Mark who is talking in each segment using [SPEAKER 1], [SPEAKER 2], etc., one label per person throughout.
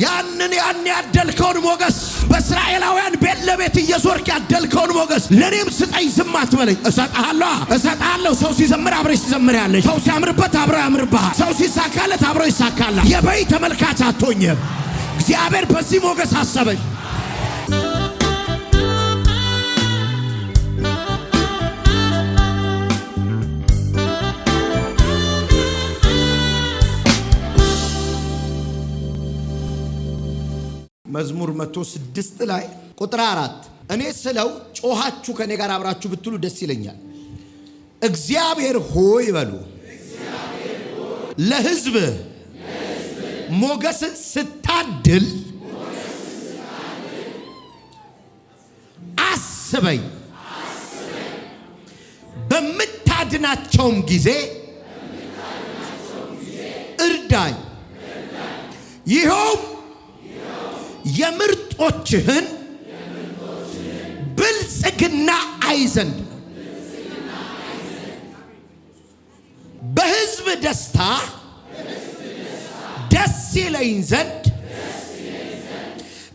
[SPEAKER 1] ያንን ያደልከውን ሞገስ በእስራኤላውያን ቤት ለቤት እየዞርክ ያደልከውን ሞገስ ለኔም ስጠኝ ዝም አትበለኝ እሰጣለሁ ሰው ሲዘምር አብረሽ ትዘምሪያለሽ ሰው ሲያምርበት አብሮ ያምርብሃል ሰው ሲሳካለት አብሮ ይሳካልሃል የበይ ተመልካች አትሆኝም እግዚአብሔር በዚህ ሞገስ አሰበኝ መዝሙር 106 ላይ ቁጥር 4 እኔ ስለው ጮሃችሁ ከኔ ጋር አብራችሁ ብትሉ ደስ ይለኛል እግዚአብሔር ሆይ በሉ ለሕዝብ ሞገስ ስታድል አስበኝ በምታድናቸውም ጊዜ እርዳኝ ይኸውም የምርጦችህን ብልጽግና አይዘንድ በሕዝብ ደስታ ደስ ይለኝ ዘንድ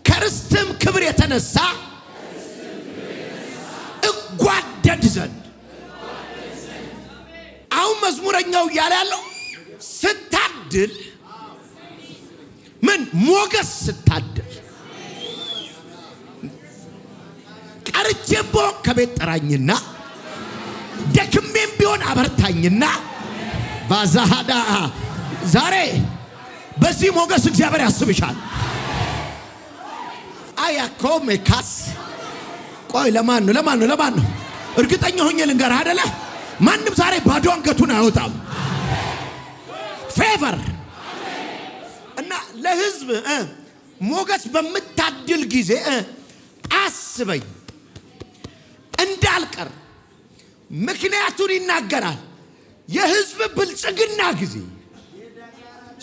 [SPEAKER 1] ከርስትም ክብር የተነሳ እጓደድ ዘንድ አሁን መዝሙረኛው እያለ ያለው ስታድል ምን ሞገስ ስታድል ቀርቼም ቢሆን ከቤት ጠራኝና ደክሜም ቢሆን አበርታኝና ባዛሃዳ ዛሬ በዚህ ሞገስ እግዚአብሔር ያስብሻል አያኮሜካስ ቆይ ለማን ነው እርግጠኛ ሆኜ ልንገርህ አይደለ ማንም ዛሬ ባዶ አንገቱን አይወጣም ፌቨር እና ለሕዝብ ሞገስ በምታድል ጊዜ አስበኝ እንዳልቀር ምክንያቱን ይናገራል የሕዝብ ብልጽግና ጊዜ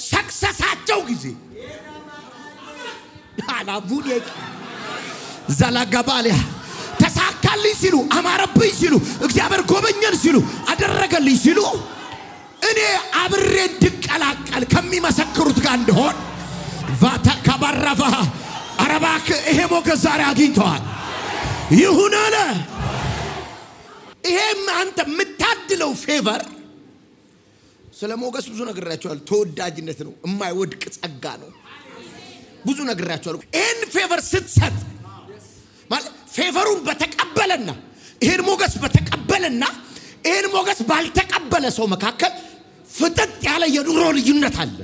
[SPEAKER 1] ሰክሰሳቸው ጊዜ አላቡኔ ዘላጋባሊያ ተሳካልኝ ሲሉ አማረብኝ ሲሉ እግዚአብሔር ጎበኘን ሲሉ አደረገልኝ ሲሉ እኔ አብሬ እንድቀላቀል ከሚመሰክሩት ጋር እንደሆን ቫተከበረፈ አረባክ ይሄ ሞገስ ዛሬ አግኝተዋል ይሁን አለ ይሄም አንተ የምታድለው ፌቨር ስለ ሞገስ ብዙ ነግራቸዋል ተወዳጅነት ነው የማይወድቅ ጸጋ ነው ብዙ ነግራቸዋል ይሄን ፌቨር ስትሰጥ ማለት ፌቨሩን በተቀበለና ይሄን ሞገስ በተቀበለና ይሄን ሞገስ ባልተቀበለ ሰው መካከል ፍጥጥ ያለ የኑሮ ልዩነት አለ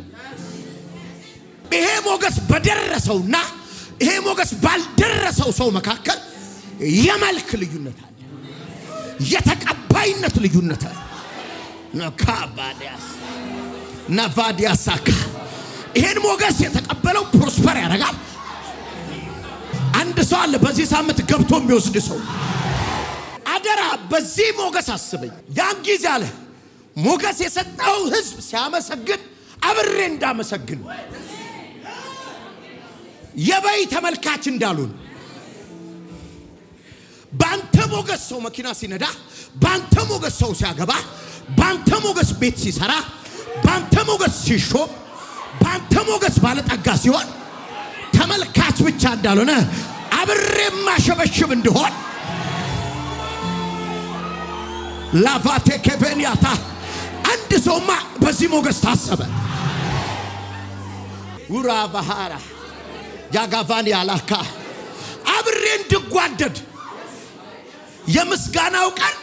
[SPEAKER 1] ይሄ ሞገስ በደረሰውና ይሄ ሞገስ ባልደረሰው ሰው መካከል የመልክ ልዩነት አለ የተቀባይነት ልዩነት አለ ናቫዲያሳካ ይሄን ሞገስ የተቀበለው ፕሮስፐር ያደርጋል አንድ ሰው አለ በዚህ ሳምንት ገብቶ የሚወስድ ሰው አደራ በዚህ ሞገስ አስበኝ ያን ጊዜ አለ ሞገስ የሰጠው ሕዝብ ሲያመሰግን አብሬ እንዳመሰግን የበይ ተመልካች እንዳሉን ባንተ ሞገስ ሰው መኪና ሲነዳ ባንተ ሞገስ ሰው ሲያገባ ባንተ ሞገስ ቤት ሲሰራ ባንተ ሞገስ ሲሾም ባንተ ሞገስ ባለጠጋ ሲሆን ተመልካች ብቻ እንዳልሆነ አብሬ ማሸበሽብ እንደሆን ላቫቴ ከቬንያታ አንድ ሰውማ በዚህ ሞገስ ታሰበ ውራ ባህራ ያጋቫን ያላካ አብሬ እንድጓደድ የምስጋናው ቀን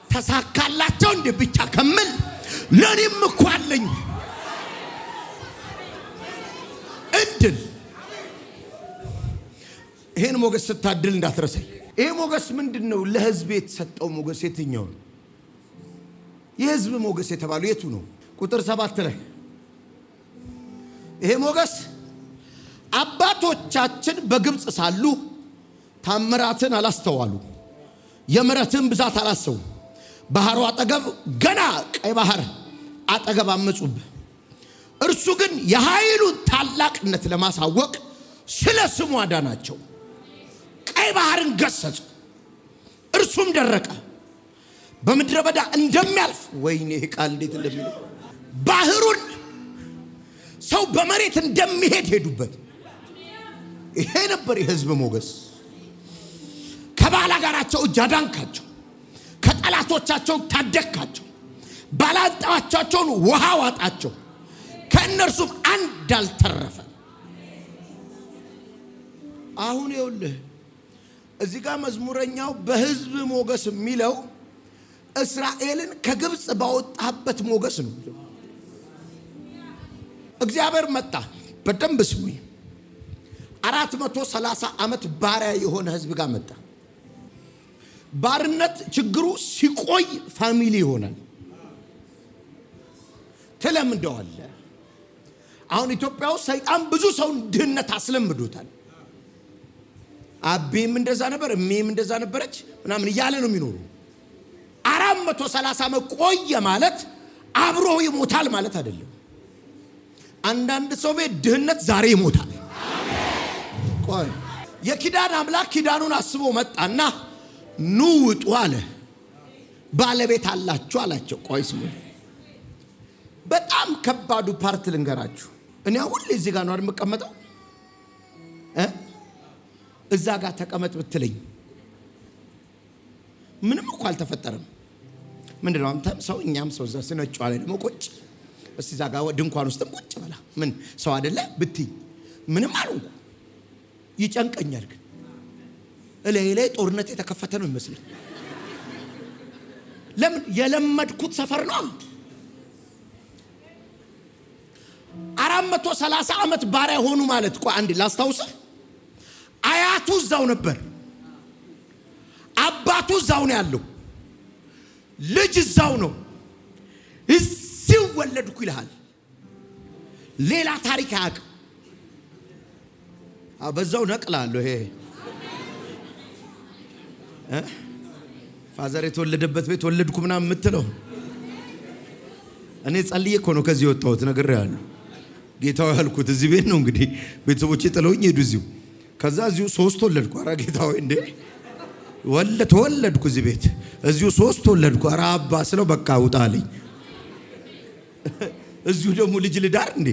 [SPEAKER 1] ተሳካላቸው እንደ ብቻ ከመል ለኔም እኮ አለኝ እድል ይሄን ሞገስ ስታድል እንዳትረሳኝ ይሄ ሞገስ ምንድነው ለሕዝብ የተሰጠው ሞገስ የትኛው ነው የሕዝብ ሞገስ የተባለው የቱ ነው ቁጥር 7 ላይ ይሄ ሞገስ አባቶቻችን በግብጽ ሳሉ ታምራትን አላስተዋሉ የምሕረትን ብዛት አላሰቡ ባህሩ አጠገብ ገና ቀይ ባህር አጠገብ አመጹብ እርሱ ግን የኃይሉን ታላቅነት ለማሳወቅ ስለ ስሙ አዳናቸው ቀይ ባህርን ገሰጹ እርሱም ደረቀ በምድረ በዳ እንደሚያልፍ ወይኔ ቃል እንዴት እንደሚል ባህሩን ሰው በመሬት እንደሚሄድ ሄዱበት ይሄ ነበር የሕዝብ ሞገስ። ከባላጋራቸው እጅ አዳንካቸው፣ ከጠላቶቻቸው ታደግካቸው፣ ባላንጣዎቻቸውን ውሃ ዋጣቸው፣ ከእነርሱም አንድ አልተረፈ። አሁን ይኸውልህ እዚህ ጋር መዝሙረኛው በሕዝብ ሞገስ የሚለው እስራኤልን ከግብፅ ባወጣበት ሞገስ ነው። እግዚአብሔር መጣ። በደንብ ስሙኝ። 430 ዓመት ባሪያ የሆነ ሕዝብ ጋር መጣ። ባርነት ችግሩ ሲቆይ ፋሚሊ ይሆናል። ተለምደዋል። አሁን ኢትዮጵያ ውስጥ ሰይጣን ብዙ ሰው ድህነት አስለምዶታል። አቤም እንደዛ ነበር፣ እሜም እንደዛ ነበረች ምናምን እያለ ነው የሚኖሩ። 430 ዓመት ቆየ ማለት አብሮ ይሞታል ማለት አይደለም። አንዳንድ ሰው ቤት ድህነት ዛሬ ይሞታል። ቆይ የኪዳን አምላክ ኪዳኑን አስቦ መጣና ኑ ውጡ አለ። ባለቤት አላችሁ አላቸው። ቆይ ስሙ፣ በጣም ከባዱ ፓርት ልንገራችሁ። እኔ ሁሌ እዚህ ጋር ነው አይደል የምቀመጠው? እዛ ጋር ተቀመጥ ብትለኝ ምንም እኮ አልተፈጠረም። ምንድነው አንተም ሰው እኛም ሰው እዛ ስነጫው አለ ደግሞ ቁጭ እስቲ እዛ ጋር ድንኳን ውስጥም ቁጭ በላ ምን ሰው አይደለ ብትይ ምንም አልሆንኩ። ይጨንቀኛል ግን ላይ ጦርነት የተከፈተ ነው ይመስል። ለምን የለመድኩት ሰፈር ነው። 430 ዓመት ባሪያ ሆኑ ማለት እኮ አንድ ላስታውስህ። አያቱ እዛው ነበር፣ አባቱ እዛው ነው ያለው፣ ልጅ እዛው ነው። እዚው ወለድኩ ይልሃል። ሌላ ታሪክ አያውቅም። በዛው ነቅላለሁ። ይሄ ፋዘር የተወለደበት ቤት ወለድኩ ምናምን የምትለው እኔ ጸልዬ እኮ ነው ከዚህ ወጣሁት። ነግሬሃለሁ። ጌታው ያልኩት እዚህ ቤት ነው። እንግዲህ ቤተሰቦቼ ጥለውኝ ሄዱ እዚሁ። ከዛ እዚሁ 3 ወለድኩ። ኧረ ጌታው እንዴ ተወለድኩ እዚህ ቤት እዚሁ 3 ወለድኩ። ኧረ አባ ስለው በቃ ውጣ አለኝ። እዚሁ ደግሞ ልጅ ልዳር እንዴ?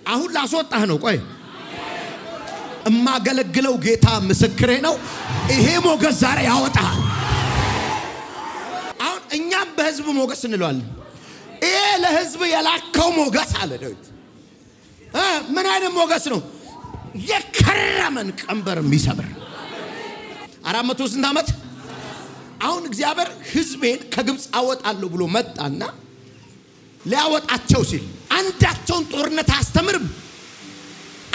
[SPEAKER 1] አሁን ላስወጣህ ነው። ቆይ እማገለግለው ጌታ ምስክሬ ነው። ይሄ ሞገስ ዛሬ ያወጣል። አሁን እኛም በሕዝብ ሞገስ እንለዋለን። ይሄ ለሕዝብ የላከው ሞገስ አለ ዳዊት። ምን አይነት ሞገስ ነው? የከረመን ቀንበር የሚሰብር 400 ስንት ዓመት። አሁን እግዚአብሔር ሕዝቤን ከግብፅ አወጣለሁ ብሎ መጣና ሊያወጣቸው ሲል አንዳቸውን ጦርነት አያስተምርም።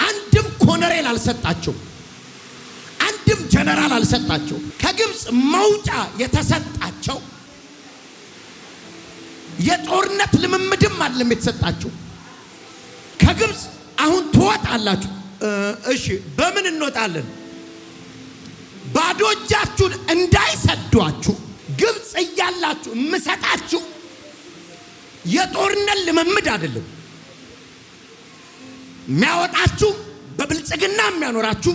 [SPEAKER 1] አንድም ኮሎኔል አልሰጣቸው፣ አንድም ጀነራል አልሰጣቸው። ከግብፅ መውጫ የተሰጣቸው የጦርነት ልምምድም አይደለም የተሰጣቸው። ከግብፅ አሁን ትወጣላችሁ። እሺ በምን እንወጣለን? ባዶ እጃችሁን እንዳይሰዷችሁ ግብፅ እያላችሁ የምሰጣችሁ የጦርነት ልምምድ አይደለም። የሚያወጣችሁ በብልጽግና የሚያኖራችሁ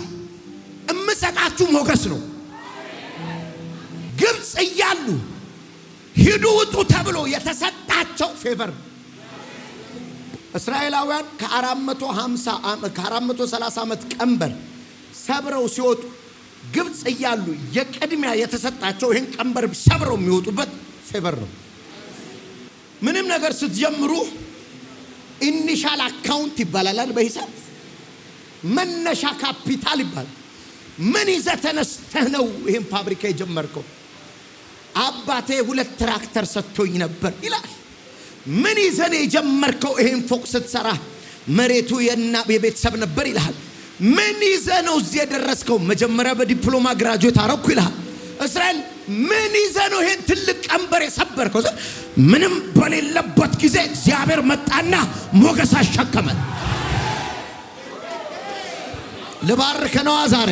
[SPEAKER 1] የምሰጣችሁ ሞገስ ነው። ግብፅ እያሉ ሂዱ ውጡ ተብሎ የተሰጣቸው ፌቨር። እስራኤላውያን ከ430 ዓመት ቀንበር ሰብረው ሲወጡ ግብፅ እያሉ የቅድሚያ የተሰጣቸው ይህን ቀንበር ሰብረው የሚወጡበት ፌቨር ነው። ምንም ነገር ስትጀምሩ ኢኒሻል አካውንት ይባላል በሂሳብ። መነሻ ካፒታል ይባላል። ምን ይዘህ ተነስተህ ነው ይህን ፋብሪካ የጀመርከው? አባቴ 2 ትራክተር ሰጥቶኝ ነበር ይላል። ምን ይዘህ ነው የጀመርከው? ይህን ፎቅ ስትሰራ መሬቱ የቤተሰብ ነበር ይልሃል። ምን ይዘህ ነው እዚህ የደረስከው? መጀመሪያ በዲፕሎማ ግራጁዌት አረኩ ይልሃል። እስራኤል ምን ይዘህ ነው ይሄን ትልቅ ቀንበር የሰበርከው? ምንም በሌለበት ጊዜ እግዚአብሔር መጣና ሞገስ አሸከመን። ልባርክ ነው ዛሬ።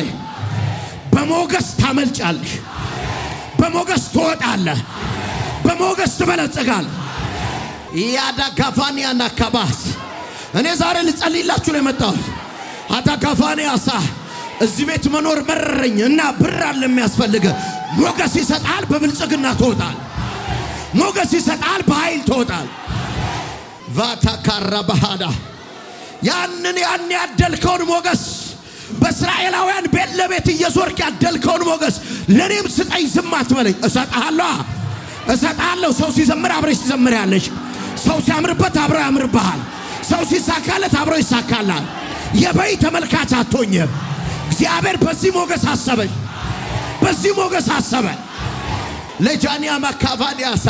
[SPEAKER 1] በሞገስ ታመልጫለህ፣ በሞገስ ትወጣለህ፣ በሞገስ ትበለጽጋለህ። ያዳጋፋኒያና ካባስ እኔ ዛሬ ልጸልይላችሁ ነው የመጣሁት። አዳጋፋኒያሳ እዚህ ቤት መኖር መረረኝ እና ብር አለ የሚያስፈልግ። ሞገስ ይሰጣል፣ በብልጽግና ትወጣል። ሞገስ ይሰጣል፣ በኃይል ትወጣል። ቫታ ካራ ባህዳ ያንን ያደልከውን ሞገስ በእስራኤላውያን ቤት ለቤት እየዞርክ ያደልከውን ሞገስ ለኔም ስጠኝ። ዝም አትበለኝ። እሰጣለሁ። ሰው ሲዘምር አብረሽ ትዘምሪያለሽ። ሰው ሲያምርበት አብረው ያምርብሃል። ሰው ሲሳካለት አብረው ይሳካላል። የበይ ተመልካች አትሆኝም። እግዚአብሔር በዚህ ሞገስ አሰበኝ። በዚህ ሞገስ አሰበ። ለጃኒያ ማካቫዲያሳ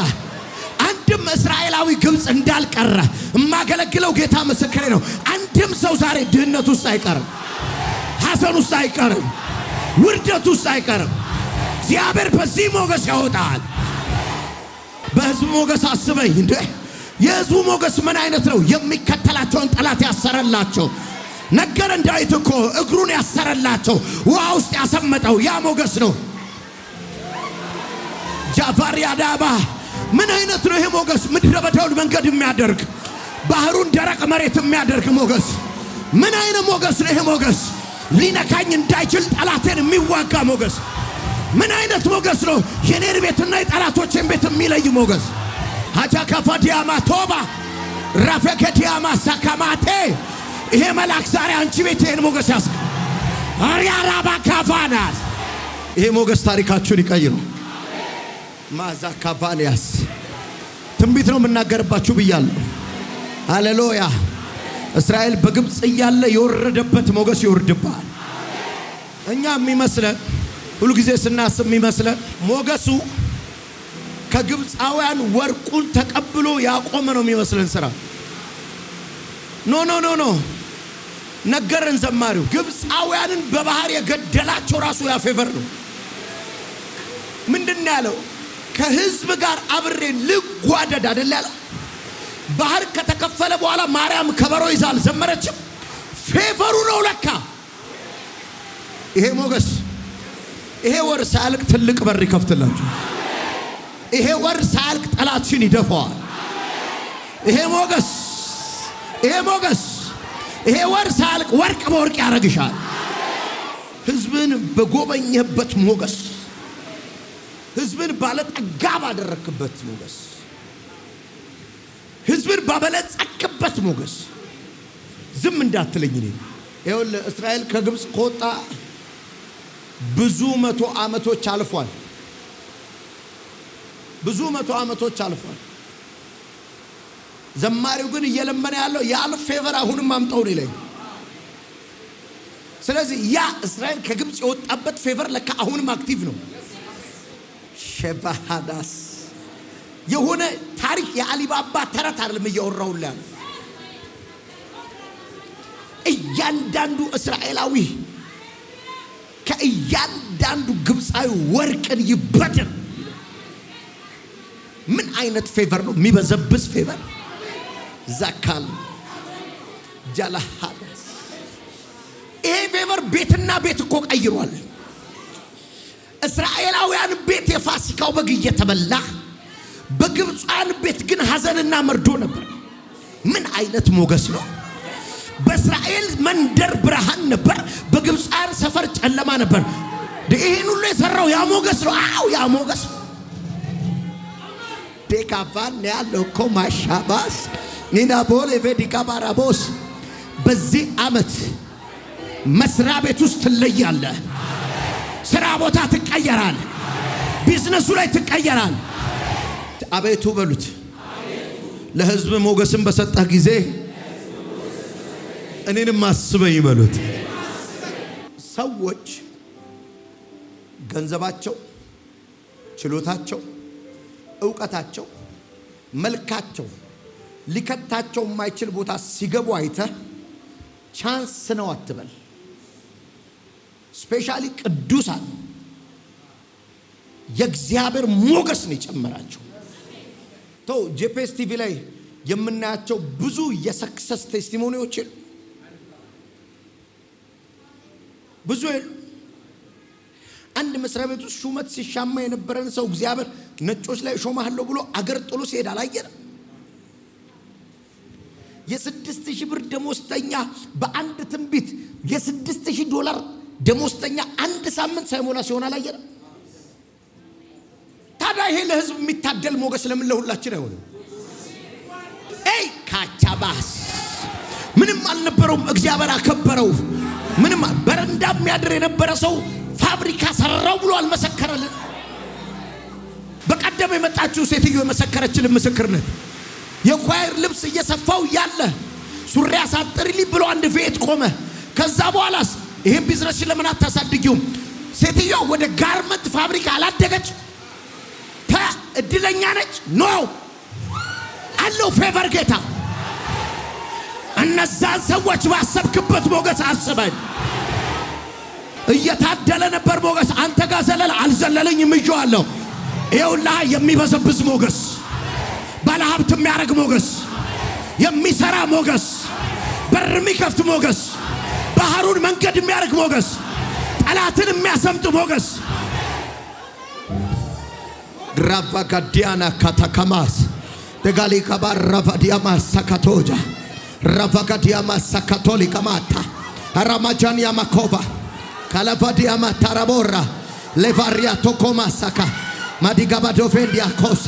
[SPEAKER 1] አንድም እስራኤላዊ ግብጽ እንዳልቀረ የማገለግለው ጌታ ምስክሬ ነው። አንድም ሰው ዛሬ ድህነት ውስጥ አይቀርም፣ ሐዘን ውስጥ አይቀርም፣ ውርደት ውስጥ አይቀርም። እግዚአብሔር በዚህ ሞገስ ያወጣል። በህዝብ ሞገስ አስበኝ። እንዴ የህዝቡ ሞገስ ምን አይነት ነው? የሚከተላቸውን ጠላት ያሰረላቸው ነገር እንዳይት እኮ እግሩን ያሰረላቸው ውሃ ውስጥ ያሰመጠው ያ ሞገስ ነው። ጃፋሪያ ዳባ ምን አይነት ነው ይሄ ሞገስ? ምድረ በዳውን መንገድ የሚያደርግ ባህሩን ደረቅ መሬት የሚያደርግ ሞገስ። ምን አይነት ሞገስ ነው ይሄ ሞገስ? ሊነካኝ እንዳይችል ጠላቴን የሚዋጋ ሞገስ። ምን አይነት ሞገስ ነው? የኔን ቤትና የጠላቶችን ቤት የሚለይ ሞገስ። ሀጃ ካፋዲያማ ቶባ ራፈከዲያማ ሳካማቴ ይሄ መልአክ ዛሬ አንቺ ቤት ይሄን ሞገስ ያስ አሪያራባ ካፋናስ ይሄ ሞገስ ታሪካችሁን ይቀይሩ። ማዛ ካፋኒያስ ትንቢት ነው የምናገርባችሁ ብያለሁ። ሃሌሉያ። እስራኤል በግብጽ እያለ የወረደበት ሞገስ ይወርድባል። እኛ የሚመስለን ሁሉ ጊዜ ስናስብ የሚመስለን ሞገሱ ከግብፃውያን ወርቁን ተቀብሎ ያቆመ ነው የሚመስለን ስራ። ኖ ነገረን ዘማሪው። ግብፃውያንን በባህር የገደላቸው ራሱ ያ ፌቨር ነው። ምንድነው ያለው? ከህዝብ ጋር አብሬ ልጓደድ አይደል ያለው። ባህር ከተከፈለ በኋላ ማርያም ከበሮ ይዛ አልዘመረችም? ፌቨሩ ነው ለካ ይሄ ሞገስ። ይሄ ወር ሳያልቅ ትልቅ በር ይከፍትላችሁ። ይሄ ወር ሳያልቅ ጠላትሽን ይደፋዋል። ይሄ ሞገስ ይሄ ወር ሳያልቅ ወርቅ በወርቅ ያረግሻል። ህዝብን በጎበኘበት ሞገስ፣ ህዝብን ባለጠጋ ባደረክበት ሞገስ፣ ህዝብን ባበለጸክበት ሞገስ ዝም እንዳትለኝ ነኝ። ይኸውልህ እስራኤል ከግብጽ ከወጣ ብዙ መቶ ዓመቶች አልፏል። ብዙ መቶ ዓመቶች አልፏል። ዘማሪው ግን እየለመነ ያለው ያን ፌቨር አሁንም አምጣው ነው ይለኝ። ስለዚህ ያ እስራኤል ከግብጽ የወጣበት ፌቨር ለካ አሁንም አክቲቭ ነው። ሸባሃዳስ የሆነ ታሪክ የአሊባባ ተረት አይደለም እያወራውላ። እያንዳንዱ እስራኤላዊ ከእያንዳንዱ ግብፃዊ ወርቅን ይበደር። ምን አይነት ፌቨር ነው? የሚበዘብስ ፌቨር። ዛካል ጃላሃዳስ ይሄ ፌቨር ቤትና ቤት እኮ ቀይሯል። እስራኤላውያን ቤት የፋሲካው በግ እየተበላ፣ በግብፃውያን ቤት ግን ሐዘንና መርዶ ነበር። ምን አይነት ሞገስ ነው? በእስራኤል መንደር ብርሃን ነበር፣ በግብፃውያን ሰፈር ጨለማ ነበር። ይሄን ሁሉ የሰራው ያ ሞገስ ነው። አው ያ ሞገስ ዴካቫን ያለው ኮማሻባስ ኒና ቦሌ ቬዲካ ባራቦስ በዚህ ዓመት መስሪያ ቤት ውስጥ ትለያለህ። ስራ ቦታ ትቀየራል። ቢዝነሱ ላይ ትቀየራል። አቤቱ በሉት። ለህዝብ ሞገስን በሰጠህ ጊዜ እኔንም አስበኝ በሉት። ሰዎች ገንዘባቸው፣ ችሎታቸው፣ ዕውቀታቸው፣ መልካቸው ሊከታቸው የማይችል ቦታ ሲገቡ አይተህ ቻንስ ነው አትበል። ስፔሻሊ ቅዱሳን የእግዚአብሔር ሞገስ ነው የጨመራቸው። ተው ጄፒኤስ ቲቪ ላይ የምናያቸው ብዙ የሰክሰስ ቴስቲሞኒዎች ብዙ አንድ መስሪያ ቤት ውስጥ ሹመት ሲሻማ የነበረን ሰው እግዚአብሔር ነጮች ላይ ሾማለሁ ብሎ አገር ጥሎ ሲሄድ አላየንም? የ6000 ብር ደሞዝተኛ በአንድ ትንቢት $6000 ደሞዝተኛ አንድ ሳምንት ሳይሞላ ሲሆን አላየንም? ታዲያ ይሄ ለህዝብ የሚታደል ሞገስ ለምን ለሁላችን አይሆንም? ካቻባስ ምንም አልነበረውም። እግዚአብሔር አከበረው። ምንም በረንዳ የሚያድር የነበረ ሰው ፋብሪካ ሰራው ብሎ አልመሰከረልን። በቀደም የመጣችው ሴትዮ የመሰከረችልን ምስክርነት የኳየር ልብስ እየሰፋው ያለ ሱሪ አሳጥሪልኝ ብሎ አንድ ቤት ቆመ። ከዛ በኋላስ ይሄን ቢዝነስ ለምን አታሳድጊውም? ሴትዮ ወደ ጋርመንት ፋብሪካ አላደገች። እድለኛ ነች። ኖ አለው ፌቨር ጌታ። እነዛን ሰዎች ባሰብክበት ሞገስ አስበኝ። እየታደለ ነበር ሞገስ። አንተ ጋር ዘለል አልዘለለኝም ይዤዋለሁ። ይኸውልህ የሚበዘብዝ ሞገስ፣ ባለሀብት የሚያደርግ ሞገስ፣ የሚሰራ ሞገስ፣ በር የሚከፍት ሞገስ፣ ባህሩን መንገድ የሚያደርግ ሞገስ፣ ጠላትን የሚያሰምጥ ሞገስ። ራቫጋዲያና ካታካማስ ደጋሊ ካባር ራቫዲያማስ ሳካቶጃ ራቫጋዲያማስ ሳካቶሊ ካማታ አራማጃንያ ማኮባ ካላቫዲያማ ታራቦራ ሌቫሪያ ቶኮማ ሳካ ማዲጋባዶ ቬንዲያ ኮሳ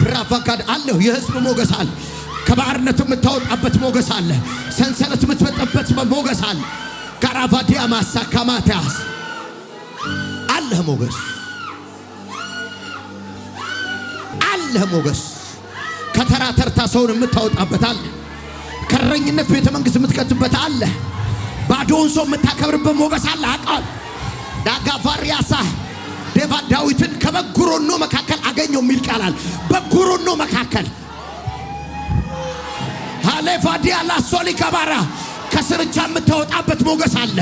[SPEAKER 1] ራቫጋድ አለው። የህዝብ ሞገስ አለ። ከባርነት የምታወጣበት ሞገስ አለ። ሰንሰለት የምትፈጠበት ሞገስ አለ። ካራቫዲያማ ሳካማታስ አለ ሞገስ አለ ሞገስ። ከተራ ተርታ ሰውን የምታወጣበት አለ። ከረኝነት ቤተ መንግስት የምትከትበት አለ። ባዶውን ሰው የምታከብርበት ሞገስ አለ። አቃል ዳጋቫሪያሳ ዳዊትን ከበጉሮኖ መካከል አገኘው የሚል ቃላል። በጉሮኖ መካከል ሃሌፋዲያ ላሶሊ ከባራ ከስርቻ የምታወጣበት ሞገስ አለ።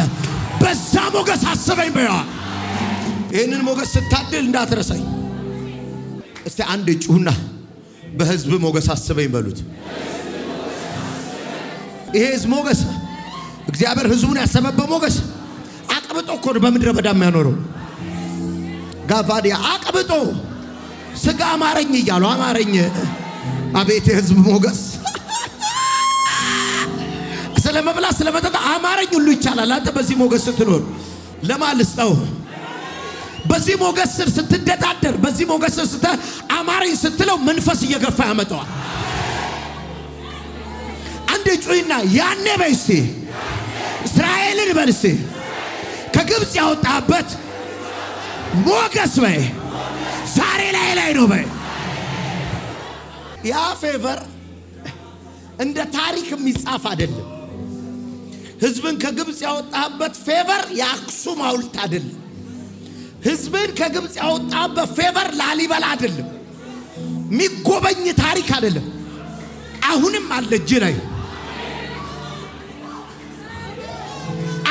[SPEAKER 1] በዛ ሞገስ አስበኝ በያ። ይህንን ሞገስ ስታድል እንዳትረሳኝ። እስቲ አንድ ጩሁና በህዝብ ሞገስ አስበኝ በሉት። ይሄ ህዝብ ሞገስ እግዚአብሔር ህዝቡን ያሰበበት ሞገስ አቅብጦ እኮ ነው በምድረ በዳ የሚያኖረው። ጋቫዲያ አቅብጦ ስጋ አማረኝ እያሉ አማረኝ። አቤት የህዝብ ሞገስ! ስለመብላት ስለመጠጣ አማረኝ ሁሉ ይቻላል። አንተ በዚህ ሞገስ ስትኖር ለማልስጠው በዚህ ሞገስ ስር ስትደዳደር በዚህ ሞገስ ስር አማረኝ ስትለው መንፈስ እየገፋ ያመጣዋል። አንድ ጩይና ያኔ በይሲ እስራኤልን በልሲ ከግብጽ ያወጣበት ሞገስ በይ ዛሬ ላይ ነው በይ። ያ ፌቨር እንደ ታሪክ የሚጻፍ አይደለም። ህዝብን ከግብጽ ያወጣበት ፌቨር የአክሱም ሐውልት አይደለም። ህዝብን ከግብጽ ያወጣበት ፌቨር ላሊበላ አይደለም። የሚጎበኝ ታሪክ አይደለም። አሁንም አለ እጅ ላይ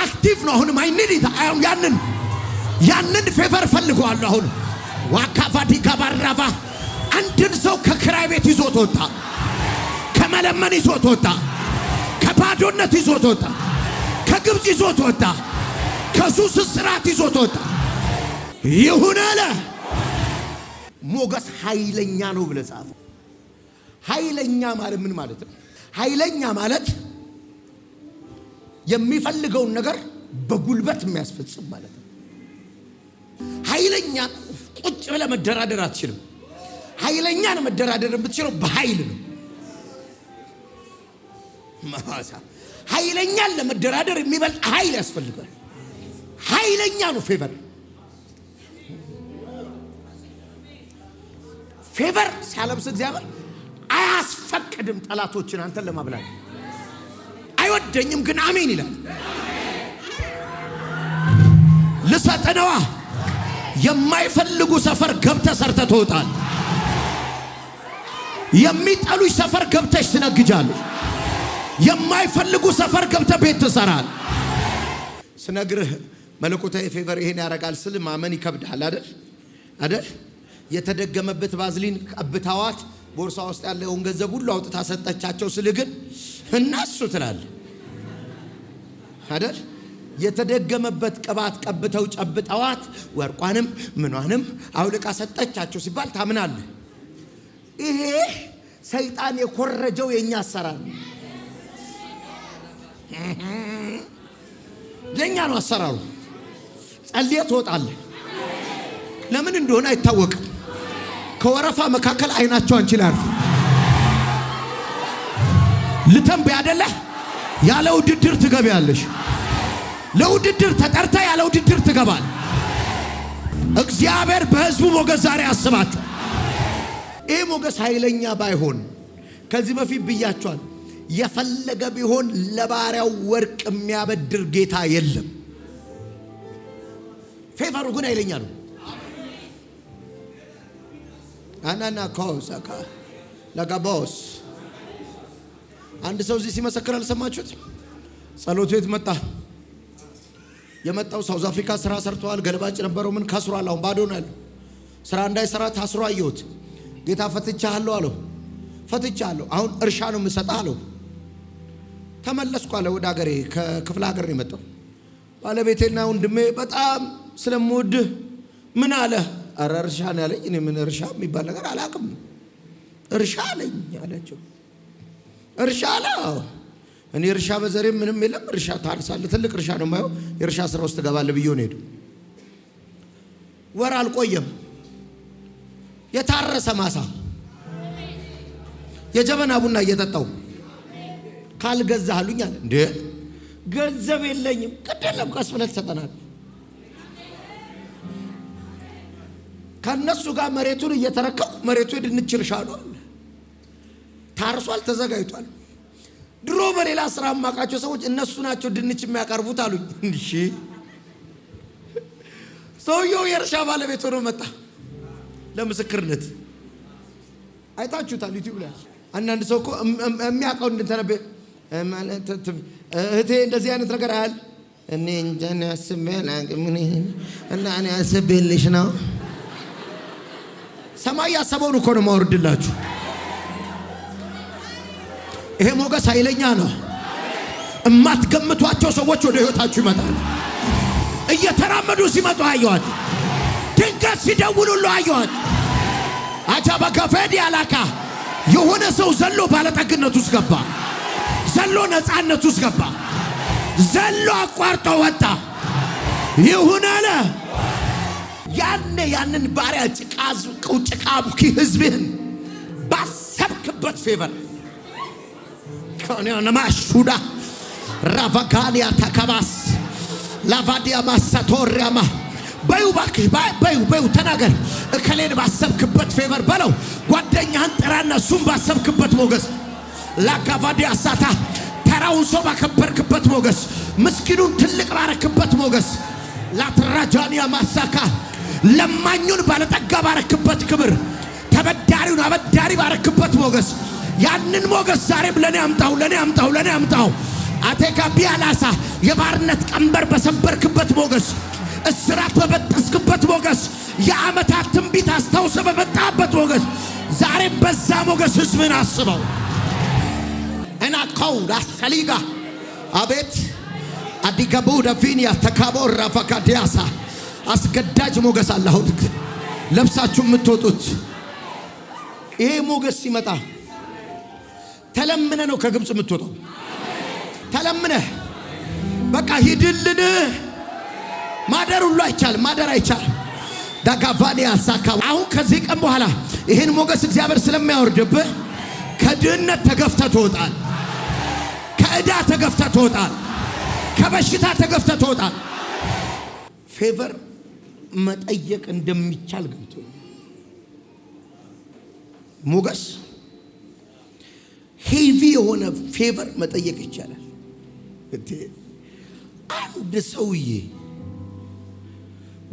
[SPEAKER 1] አክቲቭ ነው። አሁንም አይንዲታ ያንን ፌቨር ፈልገዋለሁ። አሁን ዋካፋዲ ጋባራባ አንድን ሰው ከክራይ ቤት ይዞት ወጣ፣ ከመለመን ይዞት ወጣ፣ ከባዶነት ይዞት ወጣ፣ ከግብጽ ይዞት ወጣ፣ ከሱስ ስራት ይዞት ወጣ። ይሁን አለ። ሞገስ ኃይለኛ ነው ብለህ ጻፈ። ኃይለኛ ማለት ምን ማለት ነው? ኃይለኛ ማለት የሚፈልገውን ነገር በጉልበት የሚያስፈጽም ማለት ነው። ኃይለኛ ቁጭ ብለህ መደራደር አትችልም። ኃይለኛን መደራደር የምትችለው በኃይል ነው። ማሳ ኃይለኛን ለመደራደር የሚበልጥ ኃይል ያስፈልጋል። ኃይለኛ ነው ፌቨር። ፌቨር ሲያለብስ እግዚአብሔር አያስፈቅድም ጠላቶችን አንተን ለማብላት። አይወደኝም ግን አሜን ይላል። ልሰጠነዋ የማይፈልጉ ሰፈር ገብተህ ሰርተህ ትወጣለህ። የሚጠሉሽ ሰፈር ገብተሽ ትነግጃለሽ። የማይፈልጉ ሰፈር ገብተህ ቤት ትሰራለህ። ስነግርህ መለኮታዊ ፌቨር ይሄን ያደርጋል ስል ማመን ይከብዳል አይደል? የተደገመበት ባዝሊን ቀብታዋት ቦርሳ ውስጥ ያለውን ገንዘብ ሁሉ አውጥታ ሰጠቻቸው ስል ግን እናሱ ትላለህ አይደል? የተደገመበት ቅባት ቀብተው ጨብጠዋት ወርቋንም ምኗንም አውልቃ ሰጠቻቸው ሲባል ታምናለህ። ይሄ ሰይጣን የኮረጀው የኛ አሰራር ነው። የኛ ነው አሰራሩ። ጸልየህ ትወጣለህ። ለምን እንደሆነ አይታወቅም። ከወረፋ መካከል አይናቸው አንቺ ላይ አርፍ ልተንብ ያደለ ያለ ውድድር ትገቢያለሽ። ለውድድር ተጠርታ ያለ ውድድር ትገባል። እግዚአብሔር በሕዝቡ ሞገስ ዛሬ ያስባችሁ። ይህ ሞገስ ኃይለኛ ባይሆን ከዚህ በፊት ብያችኋል፣ የፈለገ ቢሆን ለባሪያው ወርቅ የሚያበድር ጌታ የለም። ፌቨሩ ግን ኃይለኛ ነው። አናና ኮሳካ ለጋቦስ አንድ ሰው እዚህ ሲመሰክር አልሰማችሁት? ጸሎት ቤት መጣ። የመጣው ሳውዝ አፍሪካ ስራ ሰርተዋል። ገልባጭ ነበረው። ምን ከስሯል። አሁን ባዶ ነው ያለው። ስራ እንዳይሰራ ታስሮ አየሁት። ጌታ ፈትቻለሁ አለው። ፈትቻለሁ፣ አሁን እርሻ ነው የምሰጥህ አለው። ተመለስኩ አለ ወደ ሀገሬ። ከክፍለ ሀገር ነው የመጣው። ባለቤቴና ወንድሜ በጣም ስለምወድህ ምን አለ? ኧረ እርሻ ነው ያለኝ። እኔ ምን እርሻ የሚባል ነገር አላውቅም። እርሻ አለኝ አላቸው። እርሻ አለ። እኔ እርሻ በዘሬ ምንም የለም። እርሻ ታርሳለህ፣ ትልቅ እርሻ ነው የማየው። የእርሻ ስራ ውስጥ ትገባለህ ብዬ ነው ሄዱ። ወር አልቆየም። የታረሰ ማሳ የጀበና ቡና እየጠጣው ካልገዛህ አሉኝ አለ። እንዴ ገንዘብ የለኝም። ቀደለም ቀስ ብለህ ትሰጠናለህ። ከነሱ ጋር መሬቱን እየተረከቡ መሬቱ የድንች እርሻ ነው። ታርሷል፣ ተዘጋጅቷል። ድሮ በሌላ ስራ ማቃቸው ሰዎች እነሱ ናቸው ድንች የሚያቀርቡት አሉኝ። እሺ ሰውየው የእርሻ ባለቤት ሆኖ መጣ ለምስክርነት። አይታችሁታል ዩቲዩብ ላይ። አንዳንድ ሰው እኮ የሚያውቀው እንደተነበየ ማለት እህቴ እንደዚህ አይነት ነገር አያል እኔ እንጃ ነው ያስበል ምን እና እኔ ያስበልሽ ነው። ሰማይ ያሰበውን እኮ ነው ማወርድላችሁ። ይሄ ሞገስ ኃይለኛ ነው። እማትገምቷቸው ሰዎች ወደ ህይወታችሁ ይመጣሉ። እየተራመዱ ሲመጡ አየዋት። ድንገት ሲደውሉሉ አየዋት። አጃባ ከፈዲ አላካ የሆነ ሰው ዘሎ ባለጠግነት ውስጥ ገባ። ዘሎ ነፃነት ውስጥ ገባ። ዘሎ አቋርጦ ወጣ። ይሁን አለ። ያንን ባሪያ ጭቃቡኪ ህዝብህን ባሰብክበት ፌቨር ከኔና ማሹዳ ራቫጋኒያ ተከባስ ላቫዲያ ማሳቶሪያማ በዩ ባክሽ በዩ ተናገር። እከሌን ባሰብክበት ፌቨር በለው። ጓደኛህን ጥራና እሱም ባሰብክበት ሞገስ ላጋቫዲያ ሳታ ተራውን ሰው ባከበርክበት ሞገስ ምስኪኑን ትልቅ ባረክበት ሞገስ ላትራጃኒያ ማሳካ ለማኙን ባለጠጋ ባረክበት ክብር ተበዳሪውን አበዳሪ ባረክበት ሞገስ ያንን ሞገስ ዛሬም ለኔ አምጣው። አቴካ ቢያላሳ የባርነት ቀንበር በሰበርክበት ሞገስ እስራት በበጠስክበት ሞገስ የዓመታት ትንቢት አስታውሰ በመጣበት ሞገስ ዛሬም በዛ ሞገስ ህዝብን አስበው እና ካውዳ ሰሊጋ አቤት አዲጋቡ ዳፊኒያ ተካቦራ ፈካዲያሳ አስገዳጅ ሞገስ አላሁ ለብሳችሁ የምትወጡት ይሄ ሞገስ ሲመጣ ተለምነ ነው ከግብጽ የምትወጣው። ተለምነ በቃ ሂድልን። ማደር ሁሉ አይቻልም። ማደር አይቻልም። ዳጋቫኒያ ሳካ አሁን ከዚህ ቀን በኋላ ይሄን ሞገስ እግዚአብሔር ስለሚያወርድብህ ከድህነት ተገፍተህ ትወጣል። ከዕዳ ተገፍተህ ትወጣል። ከበሽታ ተገፍተህ ትወጣል። ፌቨር መጠየቅ እንደሚቻል ገብቶ ሞገስ ሄቪ የሆነ ፌቨር መጠየቅ ይቻላል። አንድ ሰውዬ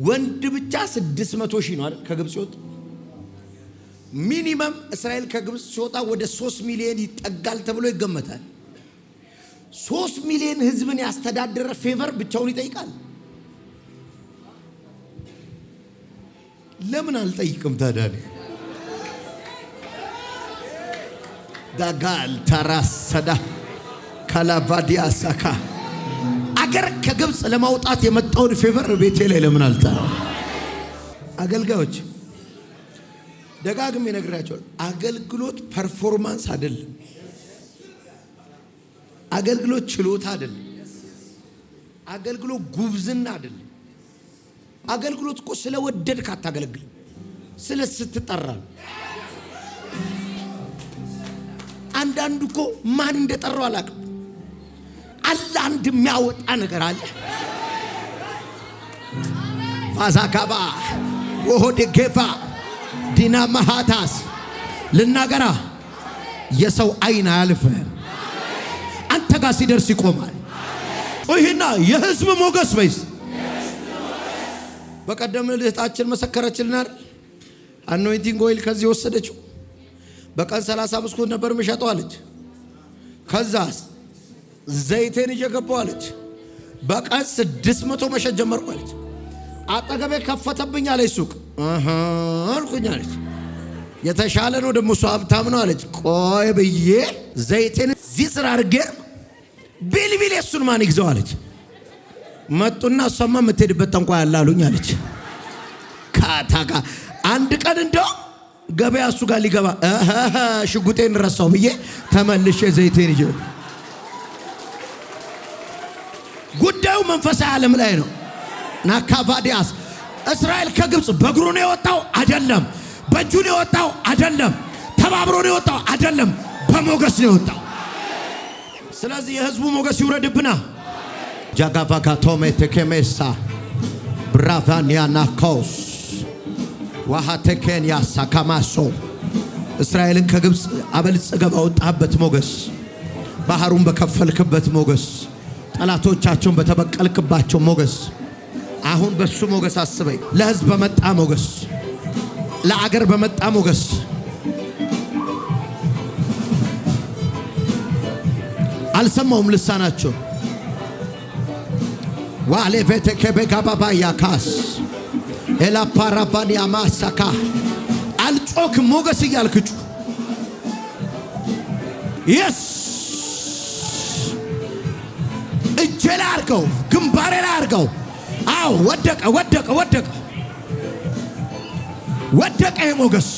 [SPEAKER 1] ወንድ ብቻ 600,000 ነው አይደል ከግብጽ ሲወጣ። ሚኒመም እስራኤል ከግብጽ ሲወጣ ወደ 3 ሚሊዮን ይጠጋል ተብሎ ይገመታል። 3 ሚሊዮን ህዝብን ያስተዳደረ ፌቨር ብቻውን ይጠይቃል። ለምን አልጠይቅም ታዲያ? ዳጋል ተራሰዳ ካላቫዲያ ሳካ አገር ከግብጽ ለማውጣት የመጣውን ፌቨር ቤቴ ላይ ለምን አልጠራው? አገልጋዮች ደጋግሜ ነግራቸዋለሁ። አገልግሎት ፐርፎርማንስ አይደለም። አገልግሎት ችሎታ አይደለም። አገልግሎት ጉብዝና አይደለም። አገልግሎት እኮ ስለወደድክ አታገለግልም፣ ስትጠራ። አንዳንዱ እኮ ማን እንደጠራው አላውቅም። አለ አንድ የሚያወጣ ነገር አለ። ፋዛካባ ወሆደ ጌፋ ዲና ማሃታስ ልናገራ የሰው አይን አያልፍም። አንተ ጋር ሲደርስ ይቆማል። ይሄና የህዝብ ሞገስ በይስ በቀደም ልህታችን መሰከረችልናል። አኖይንቲንግ ኦይል ከዚህ ወሰደችው። በቀን 30 ብስኩት ነበር ምሸጠው አለች። ከዛስ ዘይቴን እየገባው አለች። በቀን 600 መሸጥ ጀመርኩ አለች። አጠገቤ ከፈተብኝ አለች ሱቅ አልኩኝ አለች። የተሻለ ነው ደግሞ እሱ ሀብታም ነው አለች። ቆይ ብዬ ዘይቴን እዚህ ስራ አድርጌ ቢልቢል እሱን ማን ይግዛው አለች። መጡና እሷማ የምትሄድበት ጠንቋይ ያለ አሉኝ አለች። ካታካ አንድ ቀን እንደው ገበያ እሱ ጋር ሊገባ ሽጉጤን ረሳው ብዬ ተመልሼ ዘይቴን ይዤ ጉዳዩ መንፈሳዊ ዓለም ላይ ነው። ናካቫዲያስ እስራኤል ከግብጽ በእግሩ ነው የወጣው አይደለም፣ በእጁ ነው የወጣው አይደለም፣ ተባብሮ ነው የወጣው አይደለም፣ በሞገስ ነው የወጣው። ስለዚህ የህዝቡ ሞገስ ይውረድብና ጃጋቫጋ ቶሜቴ ከሜሳ ብራቫኒያና ኮስ ዋሃቴኬንያ ሳካማሶ እስራኤልን ከግብጽ አበልጽገ ባወጣበት ሞገስ፣ ባህሩን በከፈልክበት ሞገስ፣ ጠላቶቻቸውን በተበቀልክባቸው ሞገስ፣ አሁን በሱ ሞገስ አስበኝ። ለህዝብ በመጣ ሞገስ፣ ለአገር በመጣ ሞገስ አልሰማውም ልሳናቸው ዋሌ ቬቴኬ በጋባባ ያካስ ኤላ ፓራባኒያ ማሳካ አልጮክ ሞገስ እያልክጩ የስ እጄ ላይ አድርገው፣ ግንባሬ ላይ አድርገው። አዎ ወደቀ ወደቀ ወደቀ ወደቀ ሞገስ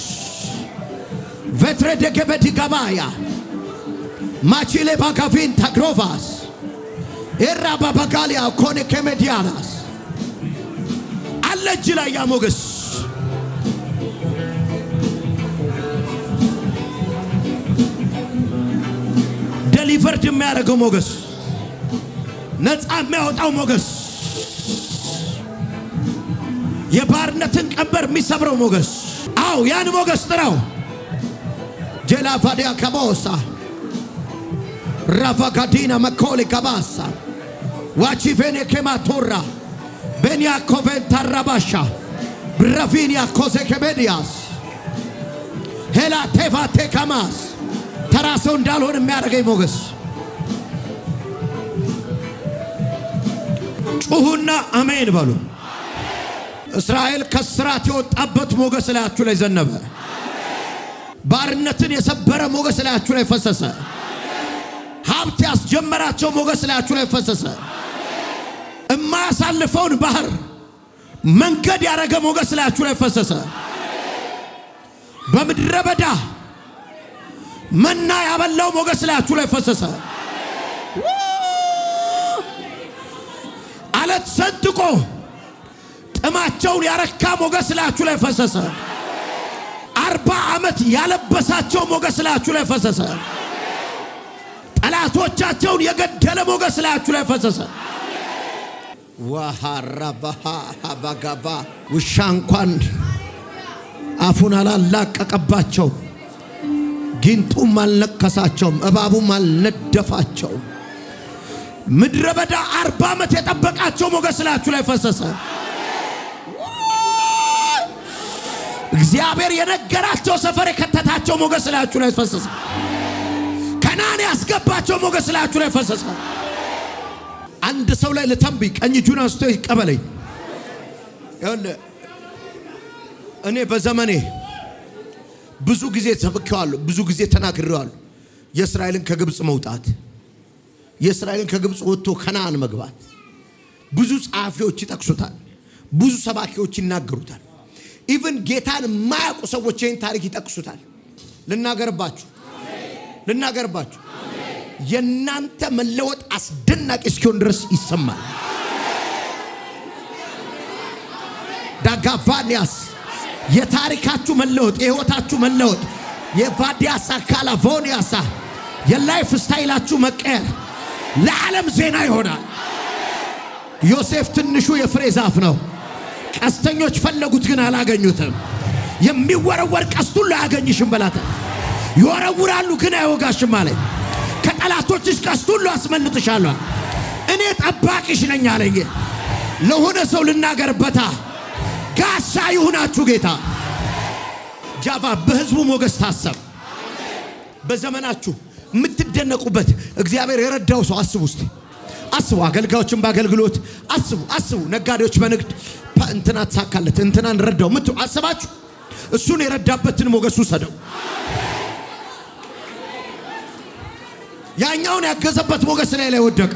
[SPEAKER 1] ቬትሬ ደገበዲ ጋባያ ማቺሌ ባጋቪን ታግሮቫስ ኤራ ባባጋሊያ ኮኔ ከሜዲያናስ አለ እጅ ላይ ያ ሞገስ። ዴሊቨርድ የሚያደርገው ሞገስ፣ ነፃ የሚያወጣው ሞገስ፣ የባርነትን ቀንበር የሚሰብረው ሞገስ። አዎ ያን ሞገስ ጥራው። ጀላፋዲያ ካቦሳ ራቫጋዲና መኮሊ ካባሳ ዋቺቬኔ ከማቶራ ቤንያ ኮቬን ታራባሻ ብራቪኒያ ኮሴከቤዲያስ ሄላ ቴቫቴ ካማስ ተራሰው እንዳልሆን የሚያደርገኝ ሞገስ። ጩሁና አሜን በሉ። እስራኤል ከስራት የወጣበት ሞገስ ላያችሁ ላይ ዘነበ። ባርነትን የሰበረ ሞገስ ላያችሁ ላይ ፈሰሰ። ሀብት ያስጀመራቸው ሞገስ ላያችሁ ላይ ፈሰሰ። የማያሳልፈውን ባህር መንገድ ያረገ ሞገስ ላያችሁ ላይ ፈሰሰ። በምድረ በዳ መና ያበላው ሞገስ ላያችሁ ላይ ፈሰሰ። አለት ሰንጥቆ ጥማቸውን ያረካ ሞገስ ላያችሁ ላይ ፈሰሰ። 40 ዓመት ያለበሳቸው ሞገስ ላያችሁ ላይ ፈሰሰ። ጠላቶቻቸውን የገደለ ሞገስ ላያችሁ ላይ ፈሰሰ። ወሃራባሃ አባጋባ ውሻ እንኳን አፉን አላላቀቀባቸው፣ ጊንጡም አልነከሳቸውም፣ እባቡም አልነደፋቸው። ምድረ በዳ 40 ዓመት የጠበቃቸው ሞገስ ላያችሁ ላይ ፈሰሰ። እግዚአብሔር የነገራቸው ሰፈር የከተታቸው ሞገስ ላያችሁ ላይ ፈሰሰ። ከናን ያስገባቸው ሞገስ ላያችሁ ላይ ፈሰሰ። አንድ ሰው ላይ ለተንብይ ቀኝ እጁን አንስቶ ይቀበለኝ። እኔ በዘመኔ ብዙ ጊዜ ተብከዋለሁ፣ ብዙ ጊዜ ተናግሬዋለሁ። የእስራኤልን ከግብጽ መውጣት፣ የእስራኤልን ከግብጽ ወጥቶ ከናን መግባት ብዙ ጸሐፊዎች ይጠቅሱታል፣ ብዙ ሰባኪዎች ይናገሩታል። ኢቭን ጌታን የማያውቁ ሰዎች ይህን ታሪክ ይጠቅሱታል። ልናገርባችሁ የናንተ መለወጥ አስደናቂ እስኪሆን ድረስ ይሰማል። ዳጋቫኒያስ የታሪካችሁ መለወጥ፣ የህይወታችሁ መለወጥ፣ የቫዲያሳ ካላቮኒያሳ የላይፍ ስታይላችሁ መቀየር፣ ለዓለም ዜና ይሆናል። ዮሴፍ ትንሹ የፍሬ ዛፍ ነው። ቀስተኞች ፈለጉት ግን አላገኙትም። የሚወረወር ቀስት ሁሉ አያገኝሽም በላተ። ይወረውራሉ ግን አይወጋሽም ማለት። ከጠላቶችሽ ቀስት ሁሉ አስመልጥሻለሁ። እኔ ጠባቂሽ ነኝ አለኝ። ለሆነ ሰው ልናገርበታ ጋሻ ይሁናችሁ ጌታ። ጃቫ በህዝቡ ሞገስ ታሰብ። በዘመናችሁ የምትደነቁበት እግዚአብሔር የረዳው ሰው አስቡ እስቲ። አስቡ። አገልጋዮችን በአገልግሎት አስቡ። ነጋዴዎች በንግድ እንትና ተሳካለት እንትናን ረዳው ምቱ አስባችሁ እሱን የረዳበትን ሞገሱ ሰደው። ያኛውን ያገዘበት ሞገስ ላይ ወደቀ።